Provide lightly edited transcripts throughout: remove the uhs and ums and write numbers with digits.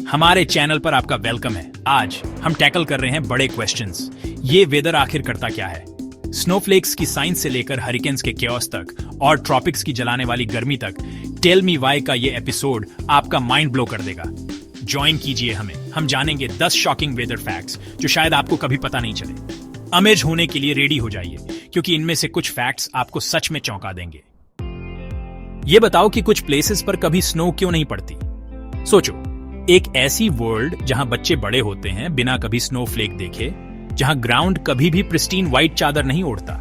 हमारे चैनल पर आपका वेलकम है। आज हम टैकल कर रहे हैं बड़े क्वेश्चंस। ये वेदर आखिर करता क्या है? स्नोफ्लेक्स की साइंस से लेकर हरिकेन्स के केओस तक और ट्रॉपिक्स की जलाने वाली गर्मी तक, टेल मी वाई का ये एपिसोड आपका माइंड ब्लो कर देगा। ज्वाइन कीजिए हमें, हम जानेंगे 10 शॉकिंग वेदर फैक्ट्स जो शायद आपको कभी पता नहीं चले। अमेज होने के लिए रेडी हो जाइए, क्योंकि इनमें से कुछ फैक्ट्स आपको सच में चौंका देंगे। ये बताओ कि कुछ प्लेसेस पर कभी स्नो क्यों नहीं पड़ती? सोचो, एक ऐसी वर्ल्ड जहां बच्चे बड़े होते हैं बिना कभी स्नोफ्लेक देखे, जहां ग्राउंड कभी भी प्रिस्टीन व्हाइट चादर नहीं ओढ़ता।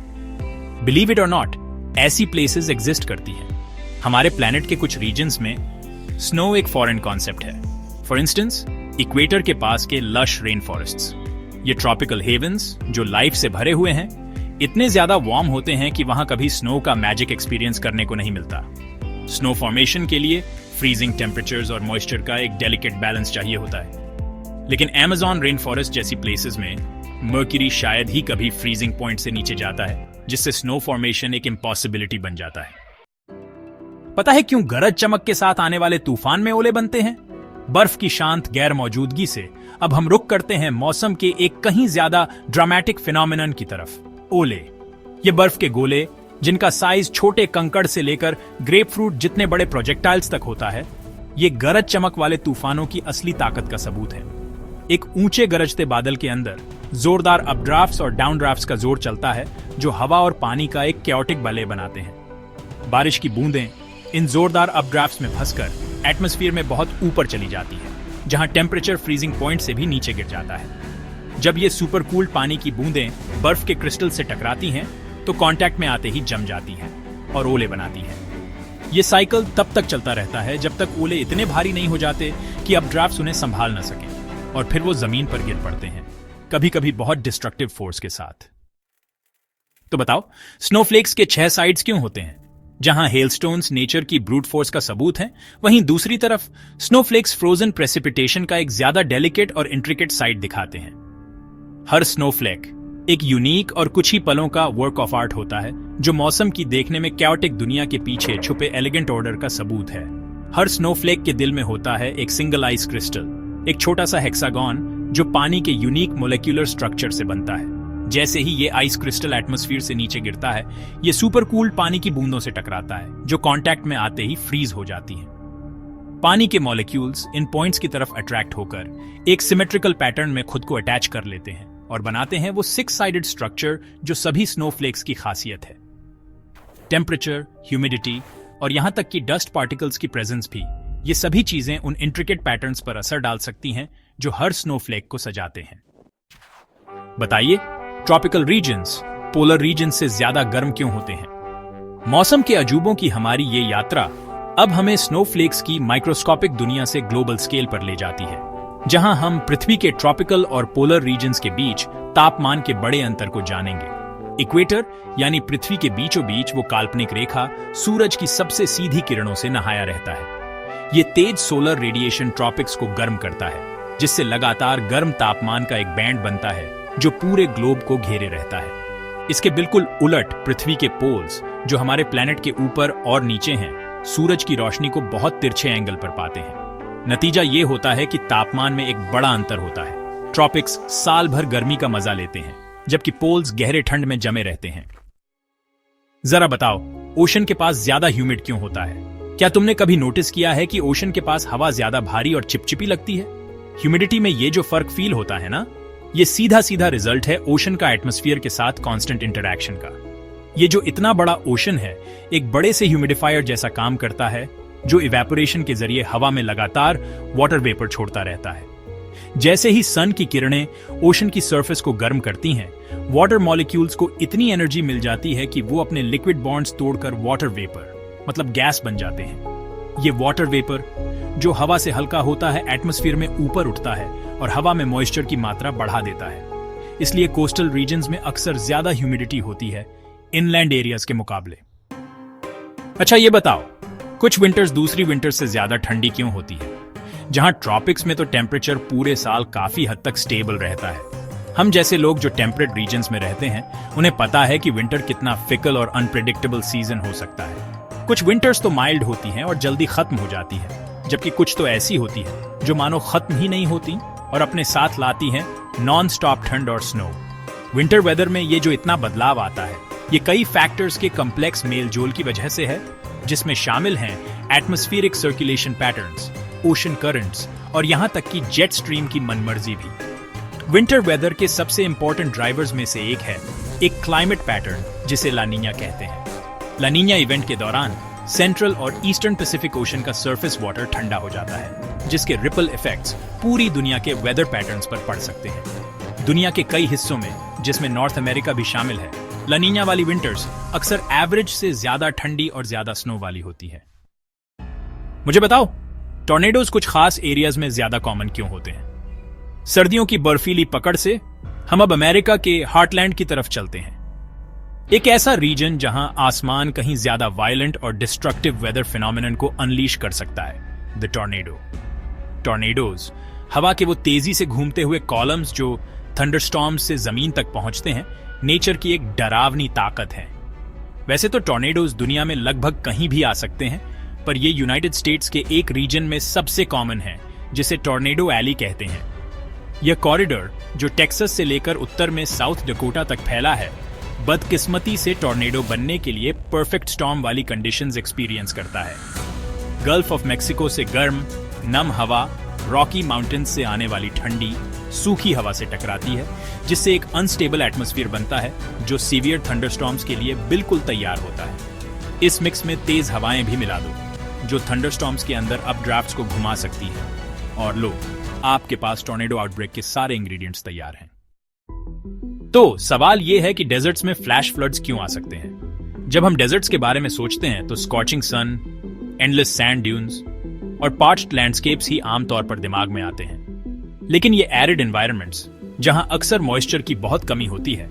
बिलीव इट और नॉट, ऐसी प्लेसेस एग्जिस्ट करती हैं। हमारे प्लेनेट के कुछ रीजन्स में स्नो एक फॉरेन कॉन्सेप्ट है। फॉर इंस्टेंस, इक्वेटर के पास के लश रेन फॉरेस्ट्स, ये ट्रॉपिकल हेवंस जो लाइफ से भरे हुए हैं, इतने ज्यादा वार्म होते हैं कि वहां कभी स्नो का मैजिक एक्सपीरियंस करने को नहीं मिलता। स्नो फॉर्मेशन के लिए फ्रीजिंग टेम्परेचर्स और मॉइस्चर का एक डेलिकेट बैलेंस चाहिए होता है। लेकिन अमेज़न रेन फॉरेस्ट जैसी प्लेसेस में मर्क्यूरी शायद ही कभी फ्रीजिंग पॉइंट से नीचे जाता है, जिससे स्नो फॉर्मेशन एक इम्पॉसिबिलिटी बन जाता है। पता है क्यों गरज चमक के साथ आने वाले तूफान में ओले बनते हैं? बर्फ की शांत गैर मौजूदगी से अब हम रुख करते हैं मौसम के एक कहीं ज्यादा ड्रामेटिक फिनोमिनन की तरफ, ओले। ये बर्फ के गोले, जिनका साइज छोटे कंकड़ से लेकर ग्रेपफ्रूट जितने बड़े प्रोजेक्टाइल्स तक होता है, ये गरज चमक वाले तूफानों की असली ताकत का सबूत है। एक ऊंचे गरजते बादल के अंदर जोरदार अपड्राफ्ट्स और डाउनड्राफ्ट्स का जोर चलता है, जो हवा और पानी का एक कैओटिक बले बनाते हैं। बारिश की बूंदें इन जोरदार अपड्राफ्ट्स में फंसकर एटमॉस्फेयर में बहुत ऊपर चली जाती है, जहां टेम्परेचर फ्रीजिंग पॉइंट से भी नीचे गिर जाता है। जब ये सुपर कूल्ड पानी की बूंदें बर्फ के क्रिस्टल से टकराती हैं, तो कांटेक्ट में आते ही जम जाती हैं और ओले बनाती हैं। ये साइकिल तब तक चलता रहता है जब तक ओले इतने भारी नहीं हो जाते कि अपड्राफ्ट्स उन्हें संभाल न सकें, और फिर वो जमीन पर गिर पड़ते हैं, कभी कभी बहुत डिस्ट्रक्टिव फोर्स के साथ। तो बताओ, स्नोफ्लेक्स के 6 साइड्स क्यों होते हैं? जहां हेलस्टोन्स नेचर की ब्रूट फोर्स का सबूत है, वहीं दूसरी तरफ स्नोफ्लेक्स फ्रोजन प्रेसिपिटेशन का एक ज्यादा डेलिकेट और इंट्रिकेट साइड दिखाते हैं। हर स्नोफ्लेक एक यूनिक और कुछ ही पलों का वर्क ऑफ आर्ट होता है, जो मौसम की देखने में कैओटिक दुनिया के पीछे छुपे एलिगेंट ऑर्डर का सबूत है। हर स्नोफ्लेक के दिल में होता है एक सिंगल आइस क्रिस्टल, एक छोटा सा हेक्सागन जो पानी के यूनिक मोलेक्यूलर स्ट्रक्चर से बनता है। जैसे ही ये आइस क्रिस्टल एटमॉस्फेयर से नीचे गिरता है, ये सुपर कूल्ड पानी की बूंदों से टकराता है, जो कांटेक्ट में आते ही फ्रीज हो जाती हैं। पानी के मॉलिक्यूल्स इन पॉइंट्स की तरफ अट्रैक्ट होकर एक सिमेट्रिकल पैटर्न में खुद को अटैच कर लेते हैं और बनाते हैं वो 6 साइडेड स्ट्रक्चर जो सभी स्नोफ्लेक्स की खासियत है। टेम्परेचर, ह्यूमिडिटी और यहां तक कि डस्ट पार्टिकल्स की प्रेजेंस भी, ये सभी चीजें उन इंट्रिकेट पैटर्न्स पर असर डाल सकती हैं जो हर स्नोफ्लेक को सजाते हैं। बताइए, ट्रॉपिकल रीजन्स पोलर रीजन से ज्यादा गर्म क्यों होते हैं? मौसम के अजूबों की हमारी ये यात्रा अब हमें स्नोफ्लेक्स की माइक्रोस्कोपिक दुनिया से ग्लोबल स्केल पर ले जाती है, जहां हम पृथ्वी के ट्रॉपिकल और पोलर रीजन्स के बीच तापमान के बड़े अंतर को जानेंगे। इक्वेटर यानी पृथ्वी के बीचों बीच वो काल्पनिक रेखा सूरज की सबसे सीधी किरणों से नहाया रहता है। ये तेज सोलर रेडिएशन ट्रॉपिक्स को गर्म करता है, जिससे लगातार गर्म तापमान का एक बैंड बनता है जो पूरे ग्लोब को घेरे रहता है। इसके बिल्कुल उलट पृथ्वी के पोल्स, जो हमारे प्लेनेट के ऊपर और नीचे हैं, सूरज की रोशनी को बहुत तिरछे एंगल पर पाते हैं। नतीजा ये होता है कि तापमान में एक बड़ा अंतर होता है। ट्रॉपिक्स साल भर गर्मी का मजा लेते हैं, जबकि पोल्स गहरे ठंड में जमे रहते हैं। जरा बताओ, ओशन के पास ज्यादा ह्यूमिड क्यों होता है? क्या तुमने कभी नोटिस किया है कि ओशन के पास हवा ज्यादा भारी और चिपचिपी लगती है? ह्यूमिडिटी में ये जो फर्क फील होता है ना, ये सीधा सीधा रिजल्ट है ओशन का एटमॉस्फेयर के साथ कांस्टेंट इंटरैक्शन का। ये जो इतना बड़ा ओशन है, एक बड़े से ह्यूमिडिफायर जैसा काम करता है, जो इवेपोरेशन के जरिए हवा में लगातार वाटर वेपर छोड़ता रहता है। जैसे ही सन की किरणें ओशन की सरफेस को गर्म करती हैं, वाटर मॉलिक्यूल्स को इतनी एनर्जी मिल जाती है कि वो अपने लिक्विड बॉन्ड्स तोड़कर वाटर वेपर मतलब गैस बन जाते हैं। ये वाटर वेपर, जो हवा से हल्का होता है, एटमॉस्फेयर में ऊपर उठता है और हवा में मॉइस्चर की मात्रा बढ़ा देता है। इसलिए कोस्टल रीजन्स में अक्सर ज्यादा ह्यूमिडिटी होती है इनलैंड एरियाज के मुकाबले। अच्छा, ये बताओ, कुछ विंटर्स दूसरी विंटर से ज्यादा ठंडी क्यों होती है? जहां ट्रॉपिक्स में तो टेम्परेचर पूरे साल काफी हद तक स्टेबल रहता है। हम जैसे लोग जो टेम्परेट रीजन्स में रहते हैं, उन्हें पता है कि विंटर कितना फिकल और अनप्रेडिक्टेबल सीजन हो सकता है। कुछ विंटर्स तो माइल्ड होती हैं और जल्दी खत्म हो जाती है, जबकि कुछ तो ऐसी होती है जो मानो खत्म ही नहीं होती और अपने साथ लाती हैं नॉन स्टॉप ठंड और स्नो। विंटर वेदर में ये जो इतना बदलाव आता है, ये कई फैक्टर्स के कॉम्प्लेक्स मेलजोल की वजह से है, जिसमें शामिल हैं atmospheric circulation patterns, ocean currents और यहां तक कि जेट स्ट्रीम की मनमर्जी भी। विंटर वेदर के सबसे इंपॉर्टेंट ड्राइवर्स में से एक है एक क्लाइमेट पैटर्न जिसे ला नीना कहते हैं। ला नीना इवेंट के दौरान सेंट्रल और ईस्टर्न पैसिफिक ओशन का सरफेस वाटर ठंडा हो जाता है, जिसके रिपल इफेक्ट्स पूरी दुनिया के वेदर पैटर्न्स पर पड़ सकते हैं। दुनिया के कई हिस्सों में, जिसमें नॉर्थ अमेरिका भी शामिल है, ला नीना वाली विंटर्स अक्सर एवरेज से ज्यादा ठंडी और ज्यादा स्नो वाली होती है। मुझे बताओ, टॉर्नेडोज कुछ खास एरियाज में ज्यादा कॉमन क्यों होते हैं? सर्दियों की बर्फीली पकड़ से हम अब अमेरिका के हार्टलैंड की तरफ चलते हैं, एक ऐसा रीजन जहां आसमान कहीं ज्यादा वायलेंट और डिस्ट्रक्टिव वेदर फिनोमिनन को अनलीश कर सकता है, द टॉर्नेडो। टॉर्नेडोज हवा के वो तेजी से घूमते हुए कॉलम्स जो थंडरस्टॉर्म्स से जमीन तक पहुंचते हैं, नेचर की एक डरावनी ताकत है। वैसे तो टॉर्नेडोज दुनिया में लगभग कहीं भी आ सकते हैं, पर ये यूनाइटेड स्टेट्स के एक रीजन में सबसे कॉमन है, जिसे टॉर्नेडो एली कहते हैं। यह कॉरिडोर जो टेक्सास से लेकर उत्तर में साउथ डकोटा तक फैला है, बदकिस्मती से टॉर्नेडो बनने के लिए परफेक्ट स्टॉर्म वाली कंडीशंस एक्सपीरियंस करता है। गल्फ ऑफ मेक्सिको से गर्म, नम हवा रॉकी माउंटेन्स से आने वाली ठंडी, सूखी हवा से टकराती है, जिससे एक अनस्टेबल एटमॉस्फेयर बनता है जो सीवियर थंडरस्टॉर्म्स के लिए बिल्कुल तैयार होता है। इस मिक्स में तेज हवाएं भी मिला दो, जो थंडरस्टॉर्म्स के अंदर अपड्राफ्ट्स को घुमा सकती है, और लो, आपके पास टॉर्नेडो आउटब्रेक के सारे इंग्रेडिएंट्स तैयार हैं। तो सवाल यह है कि डेजर्ट्स में फ्लैश फ्लड्स क्यों आ सकते हैं? जब हम डेजर्ट्स के बारे में सोचते हैं तो स्कॉचिंग सन, एंडलेस सैंड ड्यून्स और पार्च्ड लैंडस्केप्स ही आमतौर पर दिमाग में आते हैं। लेकिन ये एरिड एनवायरनमेंट्स, जहां अक्सर मॉइस्चर की बहुत कमी होती है,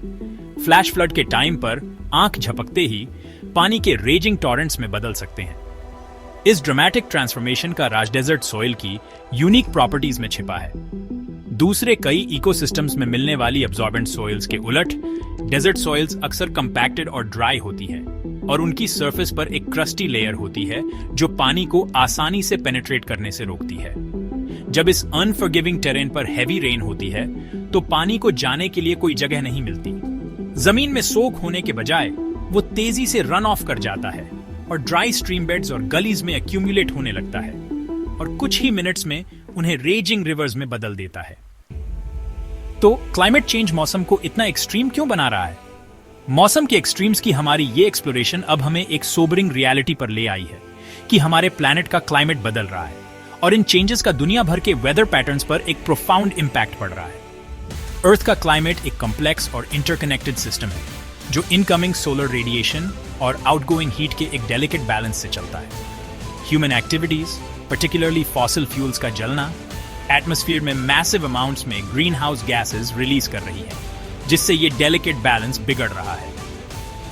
फ्लैश फ्लड के टाइम पर आंख झपकते ही पानी के रेजिंग टॉरेंट्स में बदल सकते हैं। इस ड्रामेटिक ट्रांसफॉर्मेशन का राज डेजर्ट सॉइल की यूनिक प्रॉपर्टीज में छिपा है। दूसरे कई इकोसिस्टम्स में मिलने वाली एब्जॉर्बेंट सॉइल्स के उलट, डेजर्ट सॉइल्स अक्सर कंपैक्टेड और ड्राई होती है, और उनकी सरफेस पर एक क्रस्टी लेयर होती है जो पानी को आसानी से पेनिट्रेट करने से रोकती है। जब इस अनफॉरगिविंग टेरेन पर हैवी रेन होती है, तो पानी को जाने के लिए कोई जगह नहीं मिलती। जमीन में सोख होने के बजाय वो तेजी से रन ऑफ कर जाता है और ड्राई स्ट्रीम बेड्स और गलीज में एक्यूमुलेट होने लगता है, और कुछ ही मिनट्स में उन्हें रेजिंग रिवर्स में बदल देता है। तो क्लाइमेट चेंज मौसम को इतना एक्सट्रीम क्यों बना रहा है? मौसम के एक्सट्रीम्स की हमारी ये एक्सप्लोरेशन अब हमें एक सोबरिंग रियलिटी पर ले आई है कि हमारे प्लैनेट का क्लाइमेट बदल रहा है, और इन चेंजेस का दुनिया भर के वेदर पैटर्न्स पर एक प्रोफाउंड इंपैक्ट पड़ रहा है। अर्थ का क्लाइमेट एक कॉम्प्लेक्स और इंटरकनेक्टेड सिस्टम है, जो इनकमिंग सोलर रेडिएशन और आउटगोइंग हीट के एक डेलिकेट बैलेंस से चलता है। Human activities, particularly fossil fuels का जलना, एटमॉस्फेयर में मैसिव अमाउंट्स में ग्रीन हाउस गैसेज रिलीज कर रही है, जिससे ये डेलिकेट बैलेंस बिगड़ रहा है।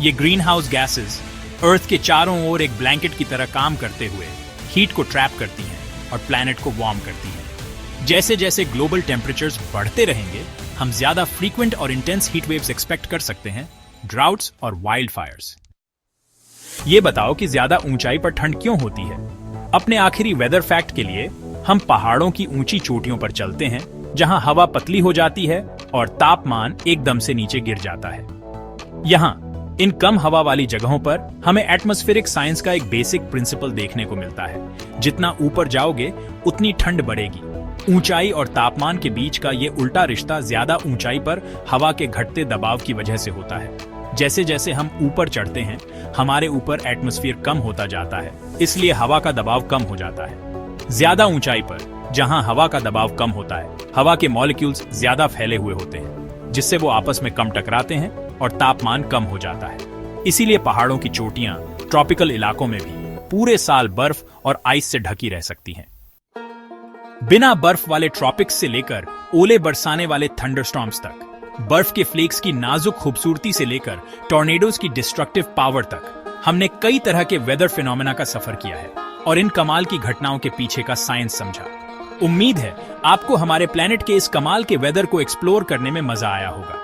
ये ग्रीन हाउस गैसेज अर्थ के चारों ओर एक ब्लैंकेट की तरह काम करते हुए हीट को ट्रैप करती हैं और प्लैनेट को वार्म करती हैं। जैसे जैसे ग्लोबल टेम्परेचर्स बढ़ते रहेंगे, हम ज्यादा फ्रीक्वेंट और इंटेंस हीट वेव्स एक्सपेक्ट कर सकते हैं, ड्राउट्स और वाइल्ड फायर्स। ये बताओ कि ज्यादा ऊंचाई पर ठंड क्यों होती है? अपने आखिरी वेदर फैक्ट के लिए हम पहाड़ों की ऊंची चोटियों पर चलते हैं, जहां हवा पतली हो जाती है और तापमान एकदम से नीचे गिर जाता है। यहां इन कम हवा वाली जगहों पर हमें एटमॉस्फेरिक साइंस का एक बेसिक प्रिंसिपल देखने को मिलता है। जितना ऊपर जाओगे उतनी ठंड बढ़ेगी। ऊंचाई और तापमान के बीच का ये उल्टा रिश्ता ज्यादा ऊंचाई पर हवा के घटते दबाव की वजह से होता है। जैसे जैसे हम ऊपर चढ़ते हैं, हमारे ऊपर एटमॉस्फेयर कम होता जाता है, इसलिए हवा का दबाव कम हो जाता है। ज्यादा ऊंचाई पर जहां हवा का दबाव कम होता है, हवा के मॉलिक्यूल्स ज्यादा फैले हुए होते हैं, जिससे वो आपस में कम टकराते हैं और तापमान कम हो जाता है। इसीलिए पहाड़ों की चोटियां ट्रॉपिकल इलाकों में भी पूरे साल बर्फ और आइस से ढकी रह सकती हैं। बिना बर्फ वाले ट्रॉपिक्स से लेकर ओले बरसाने वाले थंडरस्टॉर्म्स तक, बर्फ के फ्लेक्स की नाजुक खूबसूरती से लेकर टॉर्नेडोज की डिस्ट्रक्टिव पावर तक, हमने कई तरह के वेदर फिनोमेना का सफर किया है और इन कमाल की घटनाओं के पीछे का साइंस समझा। उम्मीद है आपको हमारे प्लेनेट के इस कमाल के वेदर को एक्सप्लोर करने में मजा आया होगा।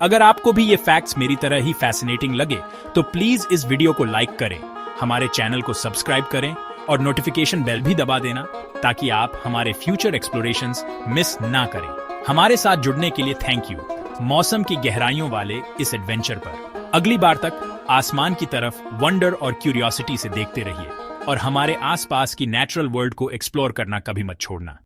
अगर आपको भी ये फैक्ट्स मेरी तरह ही फैसिनेटिंग लगे तो प्लीज इस वीडियो को लाइक करें, हमारे चैनल को सब्सक्राइब करें और नोटिफिकेशन बेल भी दबा देना ताकि आप हमारे फ्यूचर एक्सप्लोरेशंस मिस ना करें। हमारे साथ जुड़ने के लिए थैंक यू। मौसम की गहराइयों वाले इस एडवेंचर पर अगली बार तक आसमान की तरफ वंडर और क्यूरियोसिटी से देखते रहिए और हमारे आसपास की नेचुरल वर्ल्ड को एक्सप्लोर करना कभी मत छोड़ना।